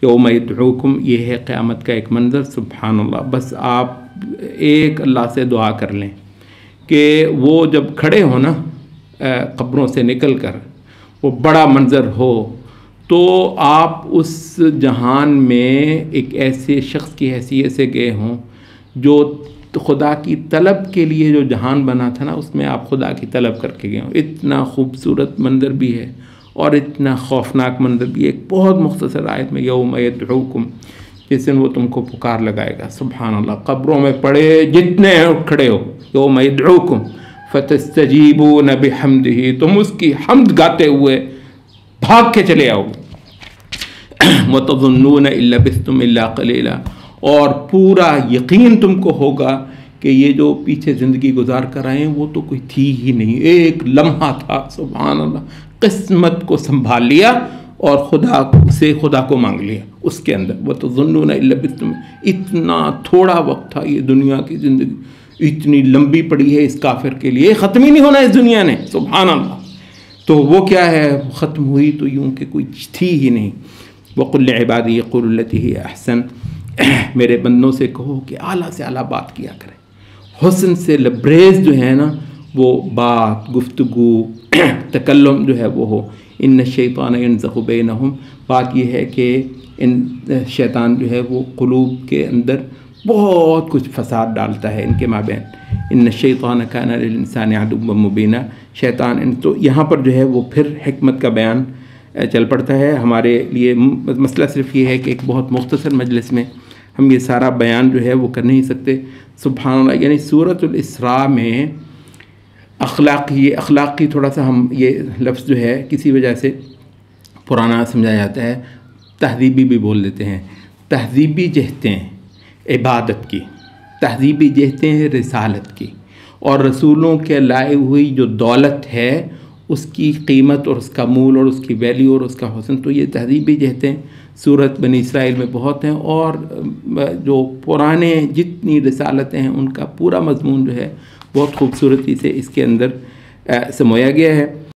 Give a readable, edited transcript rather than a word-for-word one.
یوم یدعوکم، یہ ہے قیامت کا ایک منظر. سبحان اللہ. بس آپ ایک اللہ سے دعا کر لیں کہ وہ جب کھڑے ہو نا قبروں سے نکل کر، وہ بڑا منظر ہو، تو آپ اس جہان میں ایک ایسے شخص کی حیثیت سے گئے ہوں جو خدا کی طلب کے لیے جو جہان بنا تھا نا، اس میں آپ خدا کی طلب کر کے گئے ہوں. اتنا خوبصورت منظر بھی ہے اور اتنا خوفناک منظر بھی ہے. ایک بہت مختصر آیت میں، یوم یدعوکم، جس دن وہ تم کو پکار لگائے گا. سبحان اللہ. قبروں میں پڑے جتنے ہیں اٹھ کھڑے ہو. یوم یدعوکم فتستجیبون بحمدہ، تم اس کی حمد گاتے ہوئے بھاگ کے چلے آؤ. وتظنون ان لبثتم الا قلیلا، اور پورا یقین تم کو ہوگا کہ یہ جو پیچھے زندگی گزار کر آئے ہیں وہ تو کوئی تھی ہی نہیں، ایک لمحہ تھا. سبحان اللہ. قسمت کو سنبھال لیا اور خدا کو مانگ لیا اس کے اندر. وتظنون ان لبثتم، اتنا تھوڑا وقت تھا. یہ دنیا کی زندگی اتنی لمبی پڑی ہے اس کافر کے لیے، ختم ہی نہیں ہونا اس دنیا نے. سبحان اللہ. تو وہ کیا ہے، ختم ہوئی تو یوں کہ کوئی تھی ہی نہیں. وقل لعبادی یقولوا التی ہی احسن، میرے بندوں سے کہو کہ اعلیٰ سے اعلیٰ بات کیا کریں. حسن سے لبریز جو ہے نا وہ بات، گفتگو، تکلم جو ہے وہ ہو. ان الشیطان ینزغ بینہم، بات یہ ہے کہ شیطان جو ہے وہ قلوب کے اندر بہت کچھ فساد ڈالتا ہے ان کے مابین. ان الشیطان کان للانسان عدوا مبینا، شیطان. تو یہاں پر جو ہے وہ پھر حکمت کا بیان چل پڑتا ہے. ہمارے لیے مسئلہ صرف یہ ہے کہ ایک بہت مختصر مجلس میں ہم یہ سارا بیان جو ہے وہ کر نہیں سکتے. سبحان اللہ. یعنی سورۃ الاسراء میں اخلاقی تھوڑا سا ہم یہ لفظ جو ہے کسی وجہ سے پرانا سمجھا جاتا ہے، تہذیبی بھی بول دیتے ہیں. تہذیبی جہتیں عبادت کی، تہذیبی جہتیں رسالت کی، اور رسولوں کے لائے ہوئی جو دولت ہے اس کی قیمت اور اس کا مول اور اس کی ویلیو اور اس کا حسن. تو یہ تہذیبی جہتیں سورت بنی اسرائیل میں بہت ہیں، اور جو پرانے جتنی رسالتیں ہیں ان کا پورا مضمون جو ہے بہت خوبصورتی سے اس کے اندر سمویا گیا ہے.